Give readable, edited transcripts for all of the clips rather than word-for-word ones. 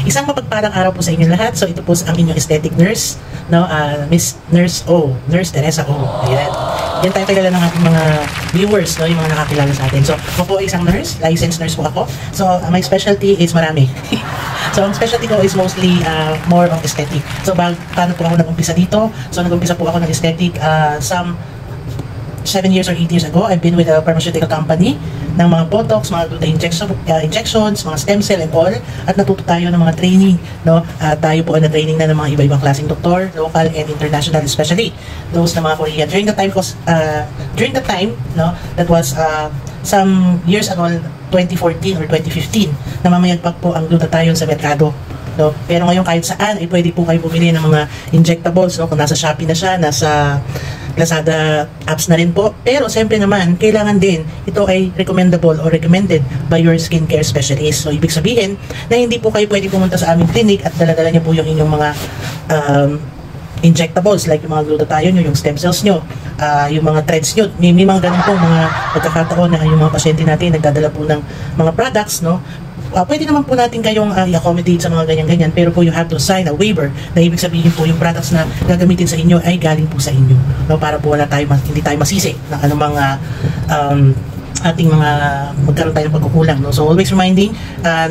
Isang mapagpalang araw po sa inyo lahat. So ito po ang inyong aesthetic nurse, no? Miss Nurse O, Nurse Teresa O. Ayan. Yan tayo kilala ng ating mga viewers, no? Yung mga nakakilala sa atin. So ako po ay isang nurse, licensed nurse po ako. So my specialty is marami. So ang specialty ko is mostly more of aesthetic. So paano po ako nag-umpisa dito? So nag-umpisa po ako ng aesthetic some 7 years or 8 years ago. I've been with a pharmaceutical company ng mga botox, mga gluta injections, mga stem cell and all. At natuto tayo ng mga training, no? Tayo po ay na-training na ng mga iba-ibang klaseng doktor, local and international, especially those na mga Korean. During the time, no, that was some years ago, 2014 or 2015, namamayagpag po ang glutathione sa merkado. No? Pero ngayon kahit saan ay pwede po kayo bumili ng mga injectables, no? Kung nasa Shopee na siya, nasa Lazada apps na rin po. Pero siyempre naman, kailangan din ito ay recommendable or recommended by your skincare specialist. So ibig sabihin na hindi po kayo pwede pumunta sa aming clinic at dala-dala niyo po yung inyong mga injectables like yung mga glutathione nyo, yung stem cells nyo, yung mga threads nyo. May mga ganun po mga pagkakataon na yung mga pasyente natin nagdadala po ng mga products, no? Pwede naman po natin kayong i-accommodate sa mga ganyan-ganyan, pero po you have to sign a waiver na ibig sabihin po yung products na gagamitin sa inyo ay galing po sa inyo, no? Para po hindi tayo masisi ng anumang ating mga magkaroon tayo ng pagkukulang, no? So always reminding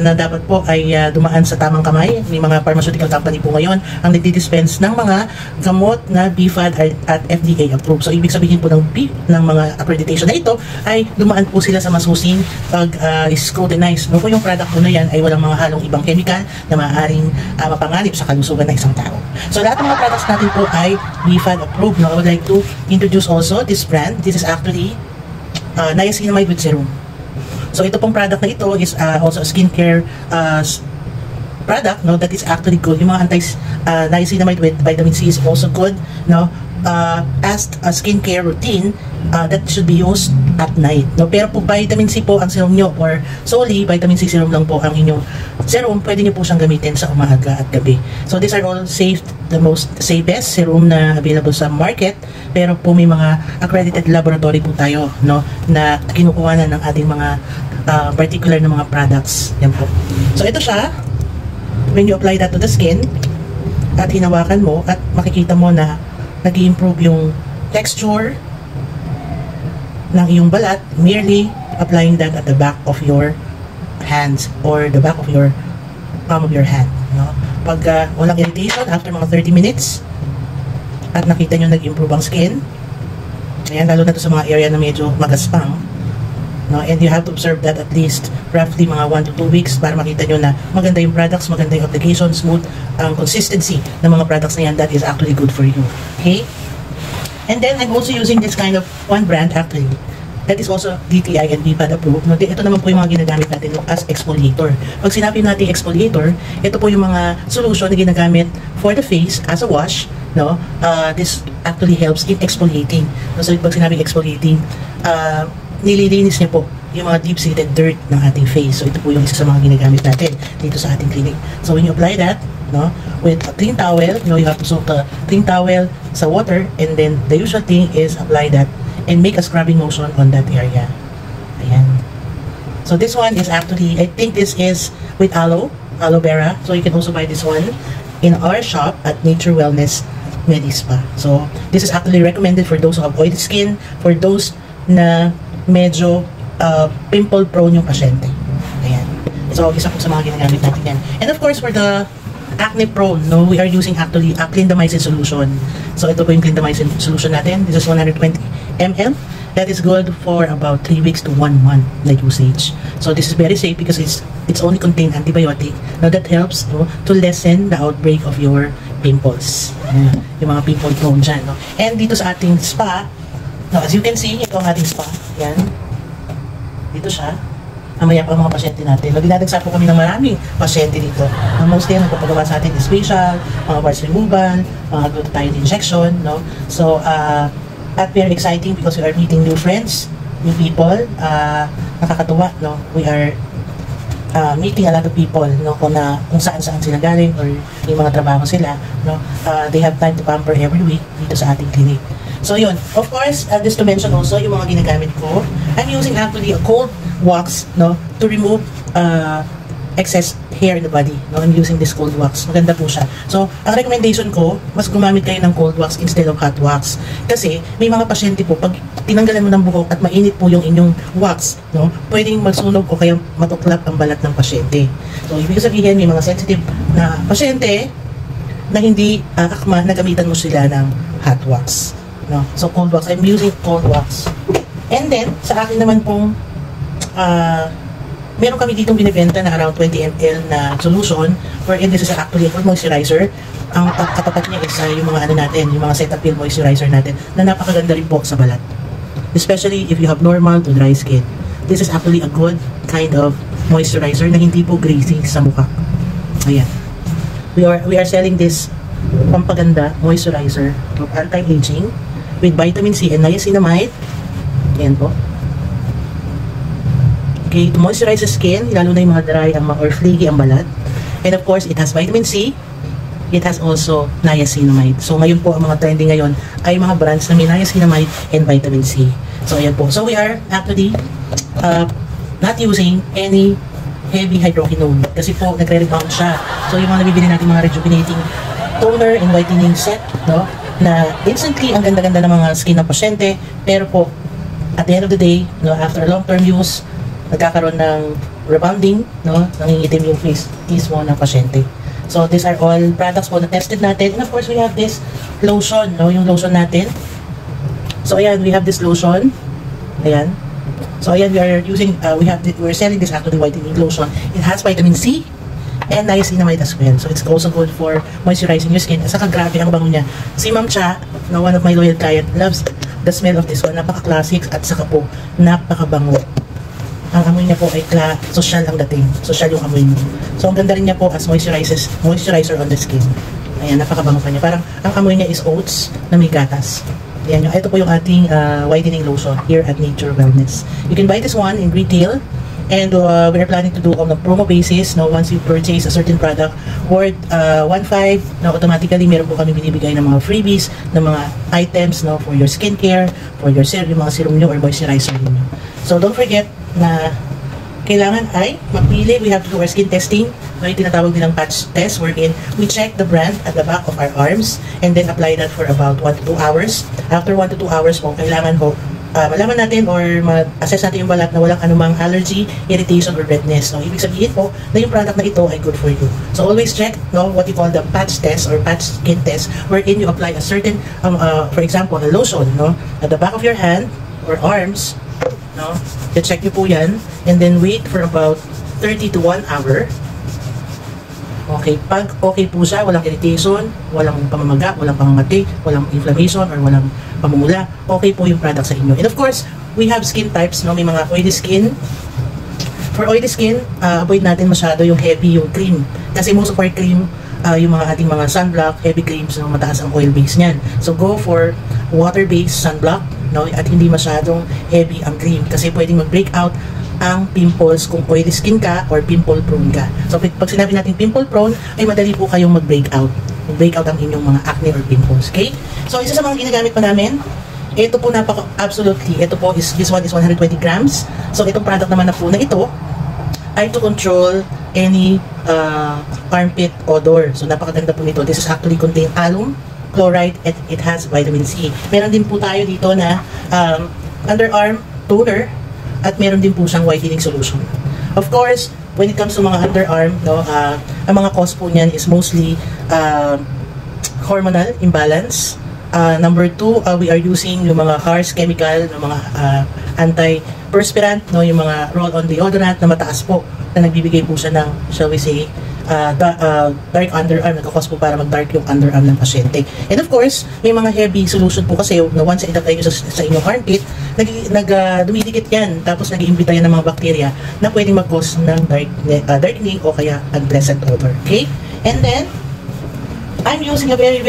na dapat po ay dumaan sa tamang kamay. May mga pharmaceutical company po ngayon ang nagdi-dispense ng mga gamot na BFAD at FDA approved. So ibig sabihin po ng mga accreditation na ito ay dumaan po sila sa masusing pag-scrutinize, no? Kung yung product po na yan ay walang mga halong ibang chemical na maaaring mapanganib sa kalusugan ng isang tao. So lahat ng mga products natin po ay BFAD approved, no? I would like to introduce also this brand. This is actually niacinamide with serum. So ito pong product na ito is also a skincare product, no, that is actually good. Yung mga niacinamide with vitamin C is also good, no, as a skincare routine that should be used at night, no. Pero po vitamin C po ang serum nyo, or solely vitamin C serum lang po ang inyong serum, pwede nyo po siyang gamitin sa umaga at gabi. So these are all the most safest serum na available sa market, pero po may mga accredited laboratory po tayo, no, na kinukuha na ng ating mga particular na mga products. Yan po. So ito siya, when you apply that to the skin at hinawakan mo at makikita mo na nag-i-improve yung texture ng iyong balat, merely applying that at the back of your hands or the back of your palm of your hand, no? Pag walang irritation after mga 30 minutes at nakita nyo nag-improve ang skin, ayan, lalo na to sa mga area na medyo magaspang, no? And you have to observe that at least roughly mga 1 to 2 weeks para makita nyo na maganda yung products, maganda yung application, smooth ang consistency ng mga products na yan. That is actually good for you. Okay? And then I'm also using this kind of one brand actually that is also DTI and BFAD approved. No, ito naman po yung mga ginagamit natin as exfoliator. Pag sinabi natin exfoliator, ito po yung mga solution na ginagamit for the face as a wash, no? This actually helps in exfoliating. No, so pag sinabi exfoliating, nililinis niya po yung mga deep-seated dirt ng ating face. So ito po yung isa sa mga ginagamit natin dito sa ating clinic. So when you apply that, no, with a clean towel, you know, you have to soak the clean towel sa water, and then the usual thing is apply that and make a scrubbing motion on that area. Ayan. So this one is actually, I think this is with aloe vera. So you can also buy this one in our shop at Nature Wellness Medispa. So this is actually recommended for those who have oily skin, for those na medyo pimple prone yung pasyente. Ayan. So isa po sa mga ginagamit natin yan. And of course for the acne prone, no, we are using actually a clindamycin solution. So ito po yung clindamycin solution natin. This is 120 ml. That is good for about 3 weeks to 1 month na usage. So this is very safe because it's only contain antibiotic. Now that helps, no, to lessen the outbreak of your pimples. Yung mga pimple prone dyan, no. And dito sa ating spa, no, as you can see, ito ang ating spa. Yan. Dito siya. Mamaya pa ang mga pasyente natin. Dinadagsa po kami ng maraming pasyente dito. Mostly ang nagpapagawa sa atin is facial, mga parts removal, mga glutathione injection, no? So, at very exciting because we are meeting new friends, new people. Nakakatuwa, no? We are meeting a lot of people, no? Kung saan-saan sila galing or yung mga trabaho sila, no? They have time to pamper every week dito sa ating clinic. So, yun. Of course, just to mention also, yung mga ginagamit ko, I'm using actually a cold wax, no, to remove excess hair in the body. No? I'm using this cold wax. Maganda po siya. So, ang recommendation ko, mas gumamit kayo ng cold wax instead of hot wax. Kasi, may mga pasyente po, pag tinanggalan mo ng buhok at mainit po yung inyong wax, no? Pwedeng magsunog o kaya matuklap ang balat ng pasyente. So, ibig sabihin, may mga sensitive na pasyente na hindi akma na gamitan mo sila ng hot wax. No? So, cold wax. I'm using cold wax. And then, sa akin naman pong meron kami ditong binibenta na around 20 ml na solution wherein this is actually a full moisturizer. Ang katapat niya is yung mga ano natin, yung mga Cetaphil moisturizer natin na napakaganda rin po sa balat. Especially if you have normal to dry skin. This is actually a good kind of moisturizer na hindi po greasy sa mukha. Ayan. We are selling this pampaganda moisturizer of anti-aging with vitamin C and niacinamide. Ayan po. Okay, to moisturize the skin, lalo na yung mga dry or flaky ang balat. And of course, it has vitamin C. It has also niacinamide. So ngayon po, ang mga trending ngayon ay mga brands na may niacinamide and vitamin C. So ayan po. So we are actually not using any heavy hydroquinone kasi po nagre-rebound siya. So yung mga nabibili natin mga rejuvenating toner and whitening set, no? Na instantly ang ganda-ganda ng mga skin ng pasyente, pero po at the end of the day, no, after long-term use, nagkakaroon ng rebounding, no? Nangingitim yung face mismo ng pasyente. So, these are all products po na tested natin. And of course, we have this lotion, no? Yung lotion natin. So, ayan, we have this lotion. Ayan. So, ayan, we are using, we're selling this actually whitening lotion. It has vitamin C and niacinamide as well. So, it's also good for moisturizing your skin. At saka grabe ang bango niya. Si Ma'am Cha, no, one of my loyal client, loves the smell of this one. Napaka-classic at saka po, napakabango. Ang amoy niya po ay social ang dating. Social yung amoy niya. So, ang ganda rin niya po as moisturizer on the skin. Ayan, napakabango pa niya. Parang, ang amoy niya is oats na may gatas. Ayan, ito po yung ating whitening lotion here at Nature Wellness. You can buy this one in retail. And we're planning to do on a promo basis. No, once you purchase a certain product worth 1.5, no, automatically meron po kami binibigay ng mga freebies, ng mga items, no, for your skincare, for your serum, yung mga serum nyo or moisturizer nyo. So don't forget na kailangan ay mapili. We have to do our skin testing. No, yung tinatawag nilang patch test wherein we check the brand at the back of our arms and then apply that for about 1 to 2 hours. After 1 to 2 hours po, kailangan po malaman natin or ma-assess natin yung balat na walang anumang allergy, irritation, or redness. No? Ibig sabihin po na yung product na ito ay good for you. So always check, no, what you call the patch test or patch skin test wherein you apply a certain, for example, a lotion, no, at the back of your hand or arms. No? I-check nyo po yan and then wait for about 30 to 1 hour. Okay, pag okay po siya, walang irritation, walang pamamaga, walang pamamati, walang inflammation, or walang pamumula, okay po yung product sa inyo. And of course, we have skin types, no? May mga oily skin. For oily skin, avoid natin masyado yung heavy, yung cream. Kasi most of our cream, yung mga ating mga sunblock, heavy creams, no, mataas ang oil base niyan. So go for water-based sunblock, no? At hindi masyadong heavy ang cream kasi pwedeng mag-break out ang pimples kung oily skin ka or pimple prone ka. So pag sinabi natin pimple prone, ay madali po kayong mag-break out. Mag-break out ang inyong mga acne or pimples. Okay? So isa sa mga ginagamit pa namin, ito po absolutely, ito po this one is 120 grams. So itong product naman na po na ito ay to control any armpit odor. So napakaganda po nito. This is actually contain alum, chloride, and it has vitamin C. Meron din po tayo dito na underarm toner at meron din po siyang whitening solution. Of course, when it comes to mga underarm, no, ang mga cause po niyan is mostly hormonal imbalance. Number 2, we are using yung mga harsh chemical, yung mga anti-perspirant, no, yung mga roll-on deodorant na mataas po na nagbibigay po siya ng, shall we say, dark underarm, nagkakos po para mag-dark yung underarm ng pasyente. And of course, may mga heavy solution po kasi na once i-apply nyo sa inyong armpit, dumidikit yan, tapos nag-iimbita yan ng mga bakterya na pwedeng mag-cause ng darkening o kaya unpleasant odor. Okay? And then, I'm using a very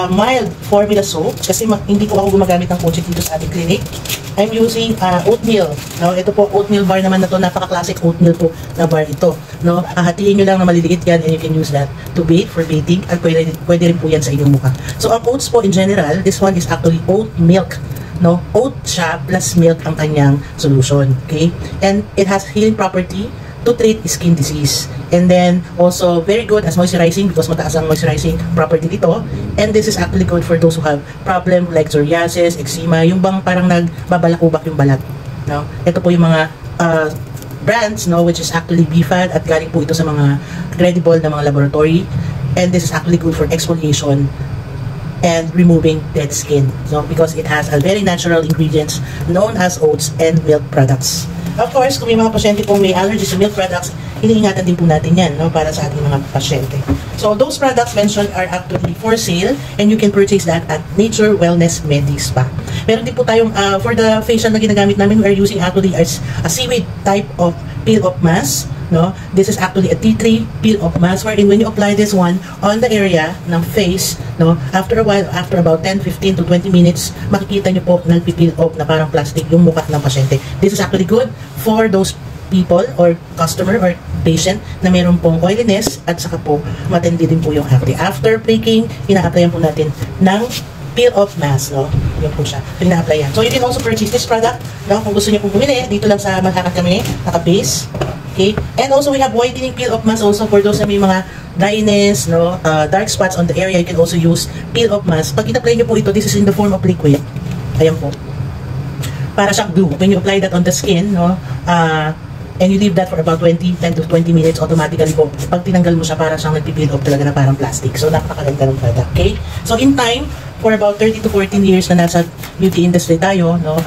mild formula soap kasi hindi po ako gumagamit ng Conchit dito sa ating clinic. I'm using oatmeal. No, ito po oatmeal bar naman na to, napaka-classic oatmeal po na bar ito. No, hahatiin nyo lang na maliliit yan and you can use that to bake for baking at pwede rin po yan sa inyong mukha. So ang oats po in general, this one is actually oat milk no? Oat siya plus milk ang kanyang solution, okay? And it has healing property to treat skin disease. And then, also, very good as moisturizing because mataas ang moisturizing property dito. And this is actually good for those who have problem like psoriasis, eczema, yung bang parang nagbabalakubak yung balat, no? Ito po yung mga brands, no, which is actually BFAD at galing po ito sa mga credible na mga laboratory. And this is actually good for exfoliation and removing dead skin, so because it has a very natural ingredients known as oats and milk products. Of course, kung may mga pasyente pong may allergies to milk products, iniingatan din po natin yan, no, para sa ating mga pasyente. So those products mentioned are actually for sale and you can purchase that at Nature Wellness Medi Spa. Meron din po tayong for the facial na ginagamit namin, we are using actually a seaweed type of peel-off mask. No, this is actually a tea tree peel-off mask wherein when you apply this one on the area ng face, no, after a while, after about 10, 15 to 20 minutes, makikita nyo po nagpipeel off na parang plastic yung mukha ng pasyente. This is actually good for those people or customer or patient na meron pong oiliness at saka po matindi din po yung acne. After flaking, ina-applyan po natin ng peel-off mask, no? Yun po siya. Ina-applyan. So you can also purchase this product, no? Kung gusto niyo pong bumili, dito lang sa Malhakan kami, naka-base. Okay? And also we have whitening peel-off mask also for those na may mga dryness, no, dark spots on the area. You can also use peel-off mask. Pag in-apply nyo po ito, this is in the form of liquid. Ayan po. Para siyang glue. When you apply that on the skin, no, and you leave that for about 10 to 20 minutes, automatically po, pag tinanggal mo siya, para siyang nagpipeel off talaga na parang plastic. So, napakaganda ng product. Okay? So, in time, for about 30 to 14 years na nasa beauty industry tayo, no,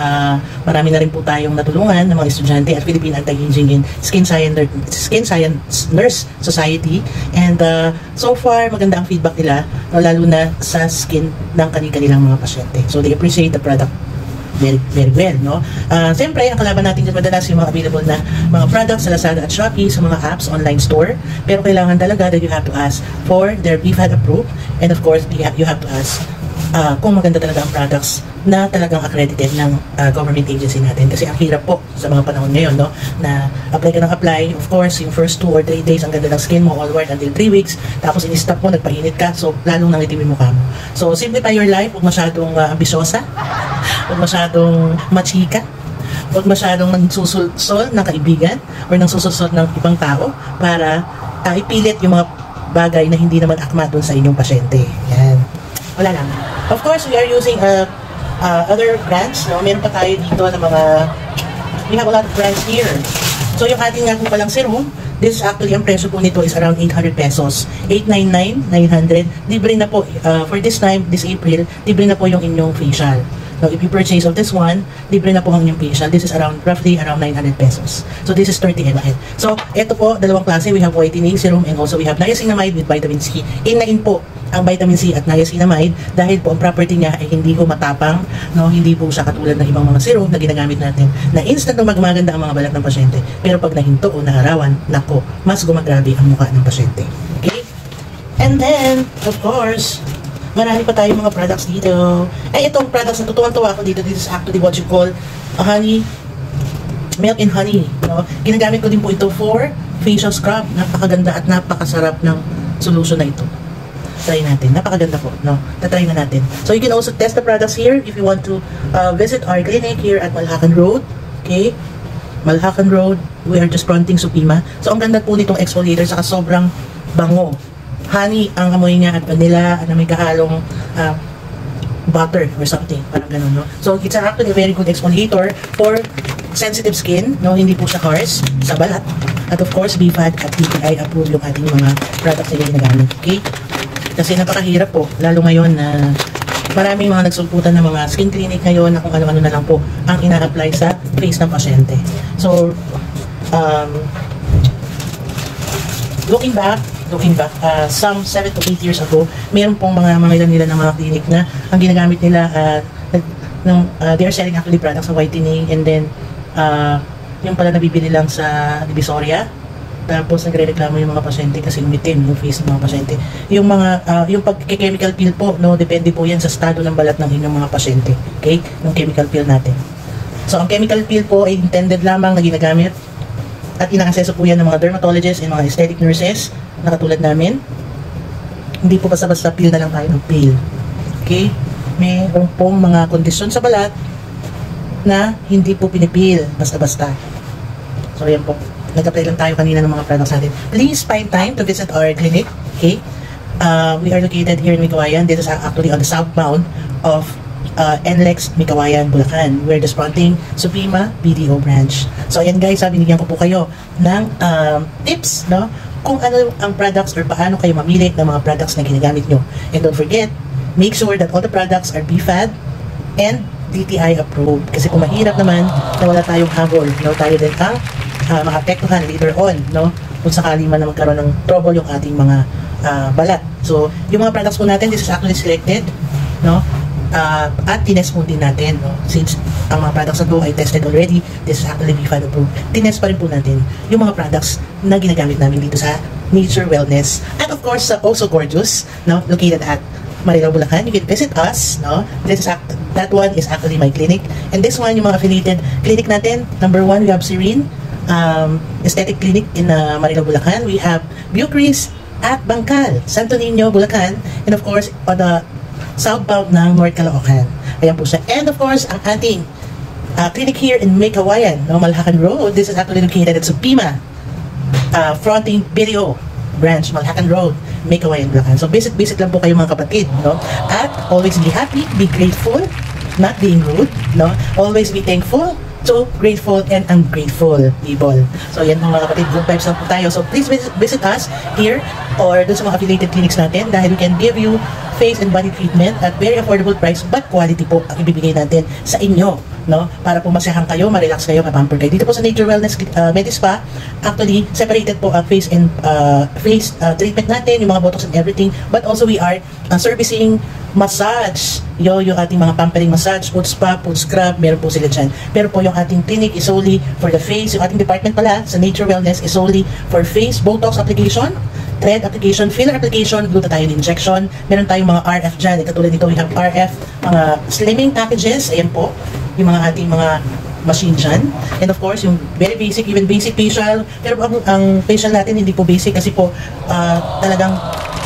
marami na rin po tayong natulungan ng mga estudyante at Philippine Anti-Aging in Skin Science Nurse Society. And so far, maganda ang feedback nila, no, lalo na sa skin ng kanilang mga pasyente. So, they appreciate the product very, very well, no? Siyempre, ang kalaban natin dyan madalas yung mga available na mga products sa Lazada at Shopee, sa mga apps, online store. Pero kailangan talaga that you have to ask for their BFAD approved. And of course, you have to ask kung maganda talaga ang products na talagang accredited ng government agency natin. Kasi ang hirap po sa mga panahon ngayon, no, na apply ka ng apply. Of course, yung first 2 or 3 days, ang ganda ng skin mo, all work until 3 weeks. Tapos in-stop mo, nagpainit ka, so lalong nangitim yung mukha mo. So, simplify your life. Huwag masyadong ambisyosa. Huwag masyadong machika. Huwag masyadong nagsusulsol ng kaibigan or nagsusulsol ng ibang tao para ipilit yung mga bagay na hindi naman akma dun sa inyong pasyente. Yan. Wala lang. Of course, we are using other brands, no? Meron pa tayo dito na mga, we have a lot of brands here. So, yung ating nga po palang serum, this is actually, ang presyo po nito is around 800 pesos. 899, 900. Libre na po, for this time, this April, libre na po yung inyong facial. So, if you purchase of this one, libre na po ang inyong facial. This is roughly around 900 pesos. So, this is 30 ml. So, ito po, dalawang klase. We have whitening serum and also we have niacinamide with vitamin C. In po ang vitamin C at niacinamide dahil po ang property niya ay hindi po matapang, no, hindi po siya katulad ng ibang mga serum na ginagamit natin na instant na magmaganda ang mga balat ng pasyente. Pero pag nahinto o naharawan, nako, mas gumagrabe ang mukha ng pasyente. Okay? And then, of course, marami pa tayong mga products dito. Itong products na tutuwan-tuwa ako dito, this is actually what you call honey, milk and honey. No? Ginagamit ko din po ito for facial scrub. Napakaganda at napakasarap ng solution na ito. Try natin. Napakaganda po. No? Tatry na natin. So you can also test the products here if you want to visit our clinic here at Malhakan Road. Okay? Malhakan Road. We are just fronting Supima. So ang ganda po nitong exfoliator saka sobrang bango. Honey ang amoy niya at vanilla at may kahalong butter or something. Parang ganun, no? So it's actually a very good exfoliator for sensitive skin. No? Hindi po siya harsh sa balat. At of course, BFAD at DTI approve yung ating mga products na ginagamit. Okay? Kasi napakahirap po, lalo ngayon na maraming mga nagsulputan ng mga skin clinic ngayon na kung ano-ano na lang po ang ina-apply sa face ng pasyente. So, looking back, some 7 to 8 years ago, mayroon pong mga nila ng mga clinic na ang ginagamit nila, they are selling actually products sa whitening and then, yung pala nabibili lang sa Divisoria. Tapos nagre-reklamo yung mga pasyente kasi umitim yung face ng mga pasyente. Yung mga yung pag-chemical peel po, no, depende po yan sa estado ng balat ng inyong mga pasyente. Okay? Yung chemical peel natin. So ang chemical peel po ay intended lamang na ginagamit at ina-aseso po yan ng mga dermatologists and mga aesthetic nurses na katulad namin. Hindi po basta-basta peel na lang tayo ng peel. Okay? Mayroon pong mga kondisyon sa balat na hindi po pinipil basta-basta. So yan po, nag-apply lang tayo kanina ng mga products natin. Please find time to visit our clinic, okay? We are located here in Mikawayan. This is actually on the southbound of NLEX Mikawayan, Bulacan. We're just fronting Supima BDO branch. So ayan guys, binigyan ko po kayo ng tips, no? Kung ano ang products or paano kayo mamili ng mga products na ginagamit nyo. And don't forget, make sure that all the products are BFAD and DTI approved. Kasi kung mahirap naman na wala tayong habol, no? Tayo din ang maapektuhan later on, no? Kung sakali man na magkaroon ng trouble yung ating mga balat. So, yung mga products po natin, this is actually selected, no? At tinest po din natin, no? Since ang mga products na po ay tested already, this is actually BFAD approved. Tinest pa rin po natin yung mga products na ginagamit namin dito sa Nature Wellness. And of course, also Gorgeous, no? Located at Marilao, Bulacan. You can visit us, no? That one is actually my clinic. And this one, yung mga affiliated clinic natin. Number 1, we have Serene Aesthetic Clinic in Marilao, Bulacan. We have Bucris at Bangkal, Santo Niño, Bulacan. And of course, on the southbound ng North Caloocan. Ayan po siya. And of course, ang ating clinic here in Mikawayan, no? Malhacan Road. This is actually located at Supima, fronting BDO branch, Malhacan Road, Mikawayan, Bulacan. So visit lang po kayo mga kapatid, no? At always be happy, be grateful, not being rude, no? Always be thankful, so grateful and ungrateful people. So yan mga kapatid, good vibes lang po tayo. So please visit us here or dun sa mga affiliated clinics natin dahil we can give you face and body treatment at very affordable price but quality po ang ibibigay natin sa inyo, no? Para po masayahan kayo, ma-relax kayo, ma-pamper kayo. Dito po sa Nature Wellness Medispa, actually separated po ang face and face treatment natin, yung mga botox and everything, but also we are servicing massage, yung ating mga pampering massage, foot spa, foot scrub, meron po sila dyan. Pero po yung ating clinic is solely for the face. Yung ating department pala sa Nature Wellness is solely for face, botox application, thread application, filler application, glutathione injection. Meron tayong mga RF dyan. Katulad nito, we have RF, mga slimming packages. Ayan po, yung mga ating mga machine dyan. And of course, yung very basic, even basic facial. Pero ang facial natin hindi po basic kasi po talagang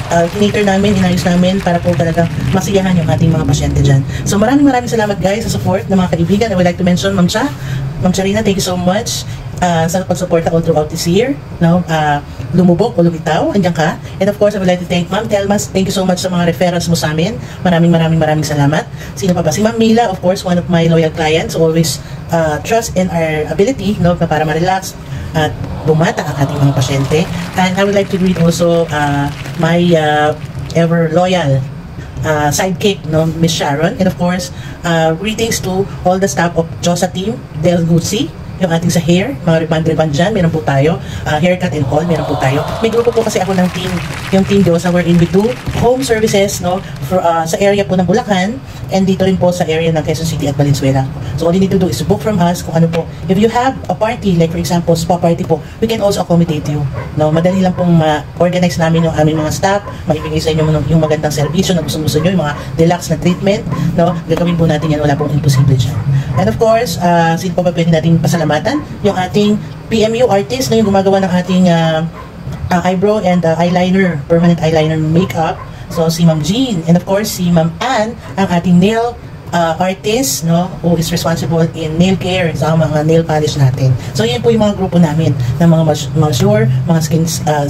tinator namin, inayos namin para po talagang masiyahan yung ating mga pasyente dyan. So maraming salamat guys sa support ng mga kaibigan. I would like to mention Ma'am Charina, thank you so much sa pag-support all throughout this year, no? Lumubog o lumitaw, andyan ka. And of course, I would like to thank Ma'am Telmas. Thank you so much sa mga referrals mo sa amin. Maraming salamat. Sino pa ba? Si Ma'am Mila, of course, one of my loyal clients. Always trust in our ability, no? Para ma-relax at bumata ang ating mga pasyente. And I would like to greet also my ever loyal sidekick, no, Miss Sharon. And of course, greetings to all the staff of Josa team, Del Guzzi, yung ating sa hair, mga ribbon dyan, meron po tayo, haircut and all, meron po tayo. May grupo po kasi ako ng team, yung Team Josa, wherein we do home services, no, for, sa area po ng Bulacan, and dito rin po sa area ng Quezon City at Valenzuela. So all you need to do is book from us kung ano po. If you have a party, like for example, spa party po, we can also accommodate you. No, madali lang pong ma-organize namin yung aming mga staff, maibigay sa inyo yung magandang serbisyo na gusto nyo, yung mga deluxe na treatment, no, gagawin po natin yan, wala pong imposible dyan. And of course, sino pa ba pwede natin pasalamatan? Yung ating PMU artist na yung gumagawa ng ating eyebrow and eyeliner, permanent eyeliner makeup. So, si Ma'am Jean, and of course, si Ma'am Ann, ang ating nail artist, no, who is responsible in nail care sa mga nail polish natin. So, yan po yung mga grupo namin ng mga mature, mga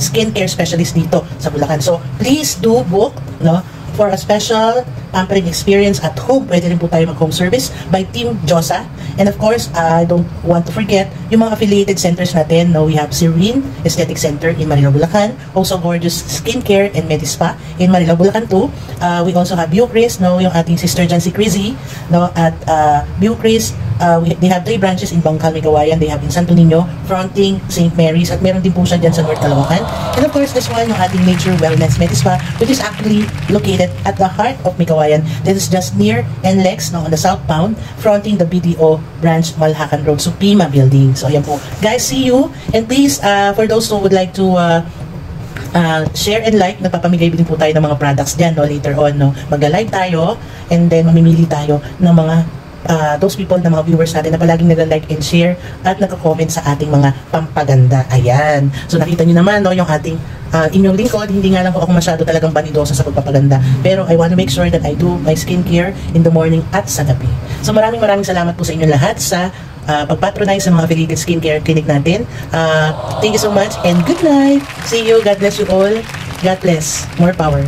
skincare specialist dito sa Bulacan. So, please do book, no, for a special pampering experience at home. Pwede rin po tayo mag-home service by Team Josa. And of course, I don't want to forget yung mga affiliated centers natin. No, we have Serene Aesthetic Center in Marilao, Bulacan. Also, Gorgeous Skincare and Medispa in Marilao, Bulacan too. We also have Bucris, no, yung ating sister dyan si Crizzy, no, at Bucris. They have 3 branches in Bangkal, Mikawayan. They have in Santo Niño, fronting St. Mary's, at meron din po siya dyan sa North Caloocan. And of course, this one, yung ating Nature Wellness Medispa, which is actually located at the heart of Mikawayan. This is just near NLEX, no, on the southbound, fronting the BDO branch, Malhacan Road, Supima building. So, ayan po. Guys, see you. And please, for those who would like to share and like, nagpapamigay din po tayo ng mga products dyan, no, later on, no. Magla-live tayo, and then mamimili tayo ng mga those people na mga viewers natin na palaging nag-like and share at nagko-comment sa ating mga pampaganda. Ayan. So nakita niyo naman, no, yung ating inyong lingkod, hindi nga lang po ako masyado talagang banidosa sa pagpapaganda. Pero I want to make sure that I do my skincare in the morning at sa gabi. So maraming salamat po sa inyo lahat sa pagpatronize sa mga affiliated skincare clinic natin. Thank you so much and good night. See you. God bless you all. God bless. More power.